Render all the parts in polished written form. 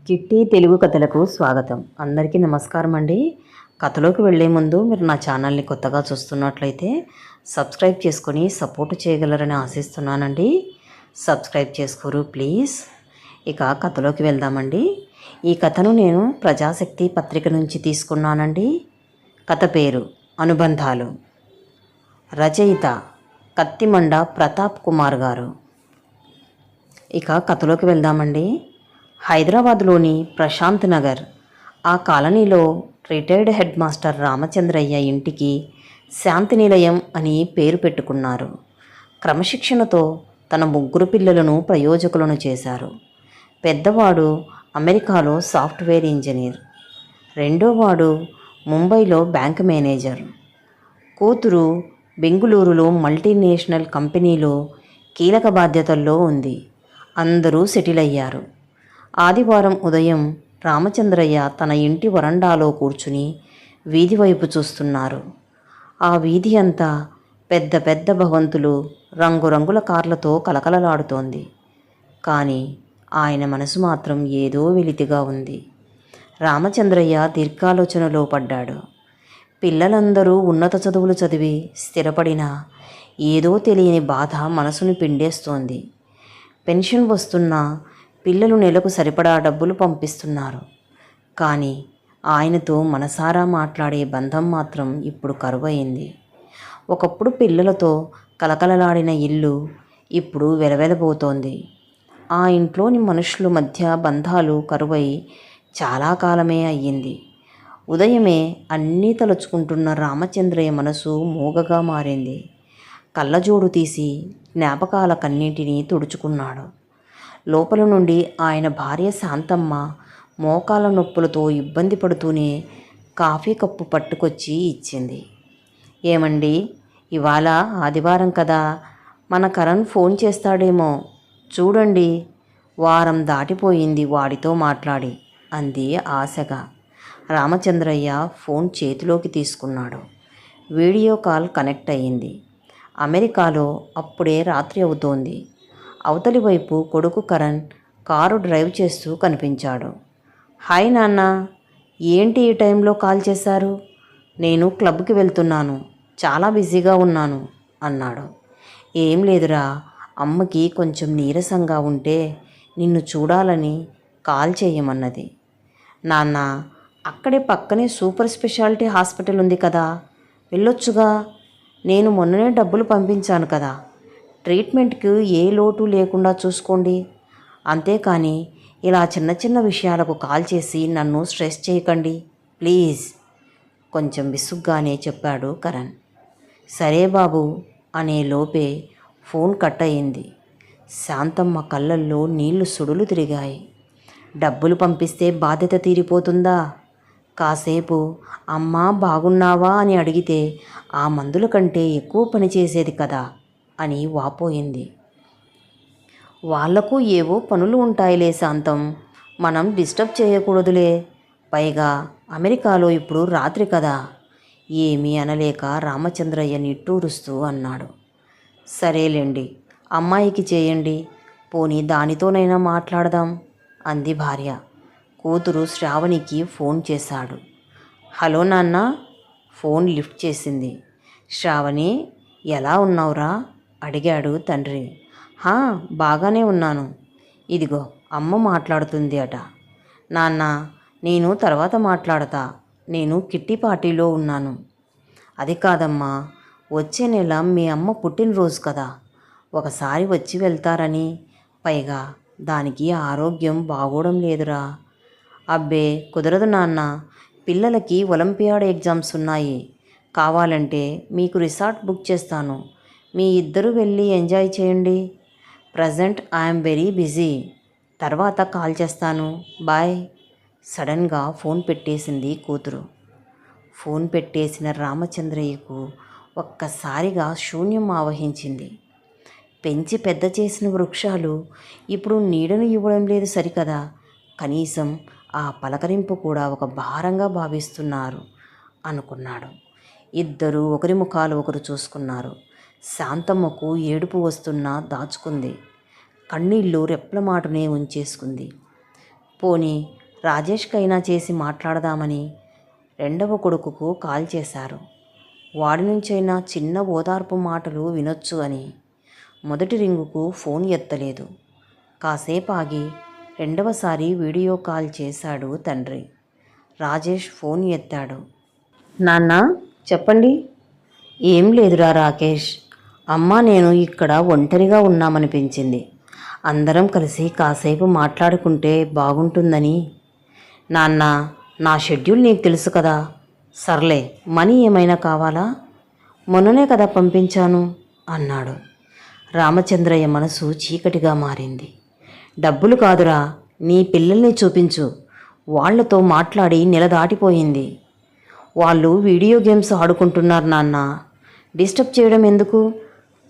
Kitty Telugu కథలకు స్వాగతం. అందరికీ నమస్కారం అండి. కథలోకి వెళ్ళే ముందు మీరు నా ఛానల్ని కొత్తగా చూస్తున్నట్లయితే సబ్స్క్రైబ్ చేసుకొని సపోర్ట్ చేయగలరని ఆశిస్తున్నానండి. సబ్స్క్రైబ్ చేసుకోరు ప్లీజ్. ఇక కథలోకి వెళ్దామండి. ఈ కథను నేను ప్రజాశక్తి పత్రిక నుంచి తీసుకున్నానండి. కథ పేరు అనుబంధాలు. రచయిత కత్తిమండ ప్రతాప్ కుమార్ గారు. ఇక కథలోకి వెళ్దామండి. హైదరాబాద్లోని ప్రశాంత్ నగర్ ఆ కాలనీలో రిటైర్డ్ హెడ్ మాస్టర్ రామచంద్రయ్య ఇంటికి శాంతి నిలయం అని పేరు పెట్టుకున్నారు. క్రమశిక్షణతో తన 3 పిల్లలను ప్రయోజకులను చేశారు. పెద్దవాడు అమెరికాలో సాఫ్ట్వేర్ ఇంజనీర్, రెండోవాడు ముంబైలో బ్యాంక్ మేనేజర్, కూతురు బెంగుళూరులో మల్టీనేషనల్ కంపెనీలో కీలక బాధ్యతల్లో ఉంది. అందరూ సెటిల్ అయ్యారు. ఆదివారం ఉదయం రామచంద్రయ్య తన ఇంటి వరండాలో కూర్చుని వీధి వైపు చూస్తున్నారు. ఆ వీధి అంతా పెద్ద పెద్ద భవంతులు, రంగురంగుల కార్లతో కలకలలాడుతోంది. కానీ ఆయన మనసు మాత్రం ఏదో వెలితిగా ఉంది. రామచంద్రయ్య దీర్ఘాలోచనలో పడ్డాడు. పిల్లలందరూ ఉన్నత చదువులు చదివి స్థిరపడినా ఏదో తెలియని బాధ మనసును పిండేస్తోంది. పెన్షన్ వస్తున్నా పిల్లలు నెలకు సరిపడా డబ్బులు పంపిస్తున్నారు. కానీ ఆయనతో మనసారా మాట్లాడే బంధం మాత్రం ఇప్పుడు కరువయింది. ఒకప్పుడు పిల్లలతో కలకలలాడిన ఇల్లు ఇప్పుడు వెలవెలబోతోంది. ఆ ఇంట్లోని మనుషుల మధ్య బంధాలు కరువై చాలా కాలమే అయ్యింది. ఉదయమే అన్నీ తలుచుకుంటున్న రామచంద్రయ్య మనసు మూగగా మారింది. కళ్ళజోడు తీసి జ్ఞాపకాల కన్నింటినీ తుడుచుకున్నాడు. లోపల నుండి ఆయన భార్య శాంతమ్మ మోకాల నొప్పులతో ఇబ్బంది పడుతూనే కాఫీ కప్పు పట్టుకొచ్చి ఇచ్చింది. ఏమండి, ఇవాళ ఆదివారం కదా, మన కరణ్ ఫోన్ చేస్తాడేమో చూడండి, వారం దాటిపోయింది వాడితో మాట్లాడి అంది ఆశగా. రామచంద్రయ్య ఫోన్ చేతిలోకి తీసుకున్నాడు. వీడియో కాల్ కనెక్ట్ అయ్యింది. అమెరికాలో అప్పుడే రాత్రి అవుతోంది. అవతలి వైపు కొడుకు కరణ్ కారు డ్రైవ్ చేస్తూ కనిపించాడు. హాయ్ నాన్న, ఏంటి ఈ టైంలో కాల్ చేశారు? నేను క్లబ్కి వెళ్తున్నాను, చాలా బిజీగా ఉన్నాను అన్నాడు. ఏం లేదురా, అమ్మకి కొంచెం నీరసంగా ఉంటే నిన్ను చూడాలని కాల్ చేయమన్నది. నాన్న, అక్కడే పక్కనే సూపర్ స్పెషాలిటీ హాస్పిటల్ ఉంది కదా, వెళ్ళొచ్చుగా. నేను మొన్ననే డబ్బులు పంపించాను కదా, ట్రీట్మెంట్కి ఏ లోటు లేకుండా చూసుకోండి. అంతేకాని ఇలా చిన్న చిన్న విషయాలకు కాల్ చేసి నన్ను స్ట్రెస్ చేయకండి ప్లీజ్, కొంచెం విసుగ్గానే చెప్పాడు కరణ్. సరే బాబు అనే లోపే ఫోన్ కట్ అయింది. శాంతమ్మ కళ్ళల్లో నీళ్లు సుడులు తిరిగాయి. డబ్బులు పంపిస్తే బాధ్యత తీరిపోతుందా? కాసేపు అమ్మా బాగున్నావా అని అడిగితే ఆ మందుల కంటే ఎక్కువ పని చేసేది కదా అని వాపోయింది. వాళ్లకు ఏవో పనులు ఉంటాయిలే శాంతం, మనం డిస్టర్బ్ చేయకూడదులే. పైగా అమెరికాలో ఇప్పుడు రాత్రి కదా. ఏమీ అనలేక రామచంద్రయ్య నిట్టూరుస్తూ అన్నాడు. సరేలేండి, అమ్మాయికి చేయండి, పోనీ దానితోనైనా మాట్లాడదాం అంది భార్య. కూతురు శ్రావణికి ఫోన్ చేశాడు. హలో నాన్న. ఫోన్ లిఫ్ట్ చేసింది. శ్రావణి, ఎలా ఉన్నావురా అడిగాడు తండ్రి. బాగానే ఉన్నాను. ఇదిగో అమ్మ మాట్లాడుతుంది అట. నాన్న, నేను తర్వాత మాట్లాడతా, నేను కిట్టి పార్టీలో ఉన్నాను. అది కాదమ్మా, వచ్చే నెల మీ అమ్మ పుట్టినరోజు కదా, ఒకసారి వచ్చి వెళ్తారని. పైగా దానికి ఆరోగ్యం బాగోవడం లేదురా. అబ్బే కుదరదు నాన్న, పిల్లలకి ఒలింపియాడ్ ఎగ్జామ్స్ ఉన్నాయి. కావాలంటే మీకు రిసార్ట్ బుక్ చేస్తాను, మీ ఇద్దరు వెళ్ళి ఎంజాయ్ చేయండి. ప్రజెంట్ ఐఎమ్ వెరీ బిజీ, తర్వాత కాల్ చేస్తాను, బాయ్. సడన్గా ఫోన్ పెట్టేసింది కూతురు. ఫోన్ పెట్టేసిన రామచంద్రయ్యకు ఒక్కసారిగా శూన్యం ఆవహించింది. పెంచి పెద్ద చేసిన వృక్షాలు ఇప్పుడు నీడను ఇవ్వడం లేదు సరికదా, కనీసం ఆ పలకరింపు కూడా ఒక భారంగా భావిస్తున్నారు అనుకున్నాడు. ఇద్దరూ ఒకరి ముఖాలు ఒకరు చూసుకున్నారు. శాంతమ్మకు ఏడుపు వస్తున్నా దాచుకుంది. కన్నీళ్లు రెప్లమాటునే ఉంచేసుకుంది. పోనీ రాజేష్కైనా చేసి మాట్లాడదామని రెండవ కొడుకుకు కాల్ చేశారు. వాడి నుంచైనా చిన్న ఓదార్పు మాటలు వినొచ్చు అని. మొదటి రింగుకు ఫోన్ ఎత్తలేదు. కాసేపు ఆగి రెండవసారి వీడియో కాల్ చేశాడు తండ్రి. రాజేష్ ఫోన్ ఎత్తాడు. నాన్న, చెప్పండి. ఏం లేదురా రాకేష్, అమ్మ నేను ఇక్కడ ఒంటరిగా ఉన్నామనిపించింది. అందరం కలిసి కాసేపు మాట్లాడుకుంటే బాగుంటుందని. నాన్న, నా షెడ్యూల్ నీకు తెలుసు కదా. సర్లే, మనీ ఏమైనా కావాలా? మొన్ననే కదా పంపించాను అన్నాడు. రామచంద్రయ్య మనసు చీకటిగా మారింది. డబ్బులు కాదురా, నీ పిల్లల్ని చూపించు. వాళ్లతో మాట్లాడి నెల దాటిపోయింది. వాళ్ళు వీడియో గేమ్స్ ఆడుకుంటున్నారు నాన్న. డిస్టర్బ్ చేయడం ఎందుకు?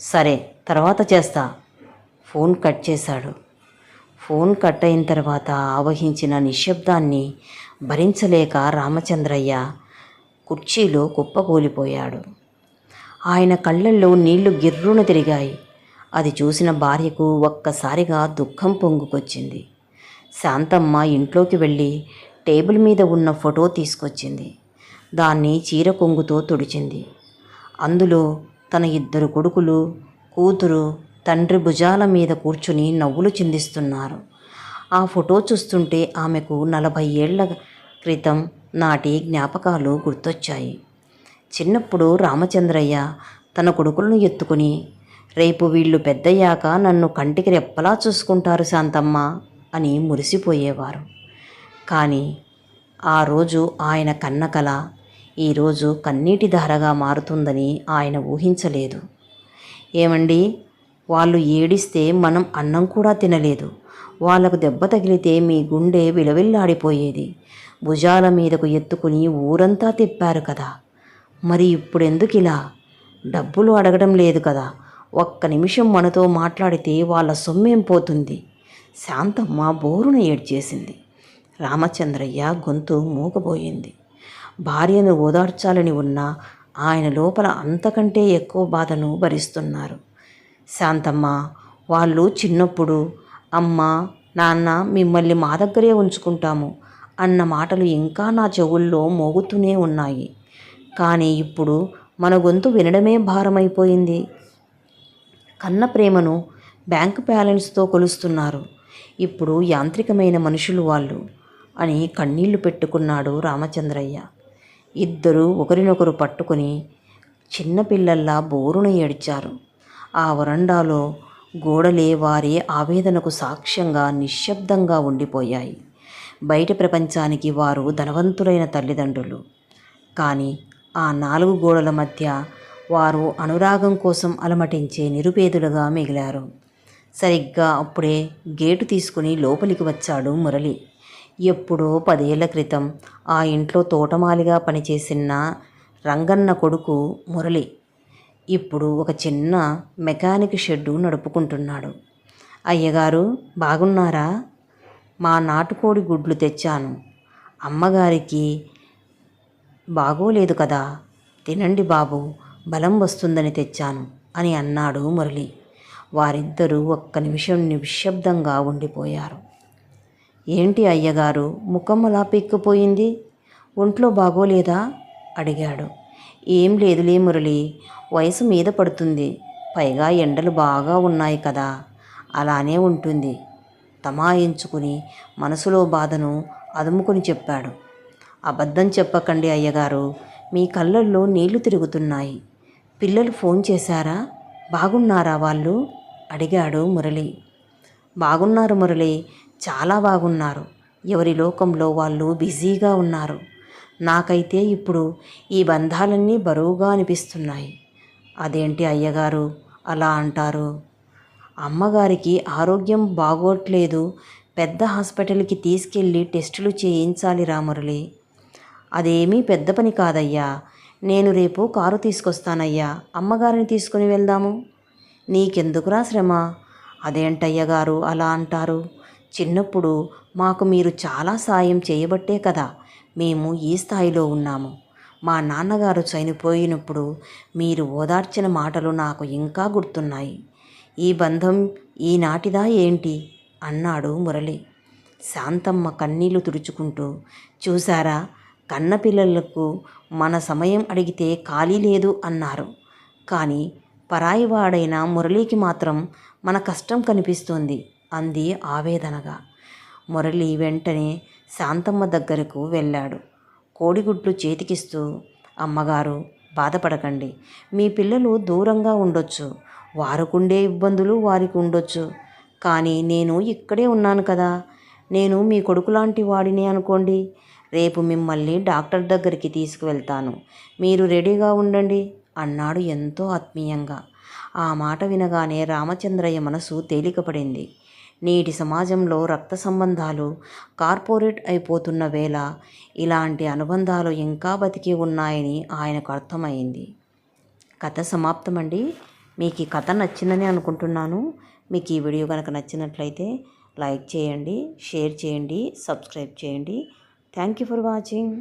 సరే, తర్వాత చేస్తా. ఫోన్ కట్ చేశాడు. ఫోన్ కట్ అయిన తర్వాత ఆవహించిన నిశ్శబ్దాన్ని భరించలేక రామచంద్రయ్య కుర్చీలో కుప్పకూలిపోయాడు. ఆయన కళ్ళల్లో నీళ్లు గిర్రున తిరిగాయి. అది చూసిన భార్యకు ఒక్కసారిగా దుఃఖం పొంగుకొచ్చింది. శాంతమ్మ ఇంట్లోకి వెళ్ళి టేబుల్ మీద ఉన్న ఫోటో తీసుకొచ్చింది. దాన్ని చీర కొంగుతో తుడిచింది. అందులో తన 2 కొడుకులు, కూతురు తండ్రి భుజాల మీద కూర్చుని నవ్వులు చిందిస్తున్నారు. ఆ ఫోటో చూస్తుంటే ఆమెకు 40 ఏళ్ల క్రితం నాటి జ్ఞాపకాలు గుర్తొచ్చాయి. చిన్నప్పుడు రామచంద్రయ్య తన కొడుకులను ఎత్తుకుని, రేపు వీళ్ళు పెద్దయ్యాక నన్ను కంటికి రెప్పలా చూసుకుంటారు శాంతమ్మ అని మురిసిపోయేవారు. కానీ ఆ రోజు ఆయన కన్న కల ఈరోజు కన్నీటి ధారగా మారుతుందని ఆయన ఊహించలేదు. ఏమండి, వాళ్ళు ఏడిస్తే మనం అన్నం కూడా తినలేదు. వాళ్లకు దెబ్బ తగిలితే మీ గుండె విలవిల్లాడిపోయేది. భుజాల మీదకు ఎత్తుకుని ఊరంతా తిప్పారు కదా. మరి ఇప్పుడెందుకిలా? డబ్బులు అడగడం లేదు కదా. ఒక్క నిమిషం మనతో మాట్లాడితే వాళ్ళ సొమ్మేం పోతుంది? శాంతమ్మ బోరున ఏడ్చేసింది. రామచంద్రయ్య గొంతు మూగబోయింది. భార్యను ఓదార్చాలని ఉన్నా ఆయన లోపల అంతకంటే ఎక్కువ బాధను భరిస్తున్నారు. శాంతమ్మ, వాళ్ళు చిన్నప్పుడు అమ్మ, నాన్న మిమ్మల్ని మా దగ్గరే ఉంచుకుంటాము అన్న మాటలు ఇంకా నా చెవుల్లో మోగుతూనే ఉన్నాయి. కానీ ఇప్పుడు మన గొంతు వినడమే భారమైపోయింది. కన్న ప్రేమను బ్యాంకు బ్యాలెన్స్తో కొలుస్తున్నారు. ఇప్పుడు యాంత్రికమైన మనుషులు వాళ్ళు అని కన్నీళ్లు పెట్టుకున్నాడు రామచంద్రయ్య. ఇద్దరూ ఒకరినొకరు పట్టుకుని చిన్నపిల్లల్లా బోరున ఏడ్చారు. ఆ వరండాలో గోడలే వారి ఆవేదనకు సాక్ష్యంగా నిశ్శబ్దంగా ఉండిపోయాయి. బయట ప్రపంచానికి వారు ధనవంతులైన తల్లిదండ్రులు. కానీ ఆ 4 గోడల మధ్య వారు అనురాగం కోసం అలమటించే నిరుపేదలుగా మిగిలారు. సరిగ్గా అప్పుడే గేటు తీసుకుని లోపలికి వచ్చాడు మురళి. ఎప్పుడో 10 ఏళ్ల క్రితం ఆ ఇంట్లో తోటమాలిగా పనిచేసిన రంగన్న కొడుకు మురళి. ఇప్పుడు ఒక చిన్న మెకానిక్ షెడ్డు నడుపుకుంటున్నాడు. అయ్యగారు బాగున్నారా? మా నాటుకోడి గుడ్లు తెచ్చాను. అమ్మగారికి బాగోలేదు కదా, తినండి బాబు, బలం వస్తుందని తెచ్చాను అని అన్నాడు మురళి. వారిద్దరూ ఒక్క నిమిషం నిశ్శబ్దంగా ఉండిపోయారు. ఏంటి అయ్యగారు, ముఖం అలా పిక్కిపోయింది? ఒంట్లో బాగోలేదా అడిగాడు. ఏం లేదులే మురళి, వయసు మీద పడుతుంది. పైగా ఎండలు బాగా ఉన్నాయి కదా, అలానే ఉంటుంది తమాయించుకుని మనసులో బాధను అదుముకుని చెప్పాడు. అబద్ధం చెప్పకండి అయ్యగారు, మీ కళ్ళల్లో నీళ్లు తిరుగుతున్నాయి. పిల్లలు ఫోన్ చేశారా? బాగున్నారా వాళ్ళు అడిగాడు మురళి. బాగున్నారు మురళి, చాలా బాగున్నారు. ఎవరి లోకంలో వాళ్ళు బిజీగా ఉన్నారు. నాకైతే ఇప్పుడు ఈ బంధాలన్నీ బరువుగా అనిపిస్తున్నాయి. అదేంటి అయ్యగారు అలా అంటారు? అమ్మగారికి ఆరోగ్యం బాగోట్లేదు. పెద్ద హాస్పిటల్కి తీసుకెళ్ళి టెస్టులు చేయించాలి రా మురళి. అదేమీ పెద్ద పని కాదయ్యా. నేను రేపు కారు తీసుకొస్తానయ్యా, అమ్మగారిని తీసుకుని వెళ్దాము. నీకెందుకురా శ్రమ? అదేంటయ్యగారు అలా అంటారు? చిన్నప్పుడు మాకు మీరు చాలా సాయం చేయబట్టే కదా మేము ఈ స్థాయిలో ఉన్నాము. మా నాన్నగారు చనిపోయినప్పుడు మీరు ఓదార్చిన మాటలు నాకు ఇంకా గుర్తున్నాయి. ఈ బంధం ఈనాటిదా ఏంటి అన్నాడు మురళి. శాంతమ్మ కన్నీళ్లు తుడుచుకుంటూ, చూసారా, కన్నపిల్లలకు మన సమయం అడిగితే ఖాళీ లేదు అన్నారు. కానీ పరాయివాడైన మురళికి మాత్రం మన కష్టం కనిపిస్తోంది అంది ఆవేదనగా. మురళి వెంటనే శాంతమ్మ దగ్గరకు వెళ్ళాడు. కోడిగుడ్లు చేతికిస్తూ, అమ్మగారు, బాధపడకండి. మీ పిల్లలు దూరంగా ఉండొచ్చు, వారికుండే ఇబ్బందులు వారికి ఉండొచ్చు. కానీ నేను ఇక్కడే ఉన్నాను కదా. నేను మీ కొడుకులాంటి వాడిని అనుకోండి. రేపు మిమ్మల్ని డాక్టర్ దగ్గరికి తీసుకువెళ్తాను. మీరు రెడీగా ఉండండి అన్నాడు ఎంతో ఆత్మీయంగా. ఆ మాట వినగానే రామచంద్రయ్య మనసు తేలికపడింది. నేటి సమాజంలో రక్త సంబంధాలు కార్పొరేట్ అయిపోతున్న వేళ ఇలాంటి అనుబంధాలు ఇంకా బతికి ఉన్నాయని ఆయనకు అర్థమైంది. కథ సమాప్తమండి. మీకు ఈ కథ నచ్చిందని అనుకుంటున్నాను. మీకు ఈ వీడియో కనుక నచ్చినట్లయితే లైక్ చేయండి, షేర్ చేయండి, సబ్స్క్రైబ్ చేయండి. Thank you for watching.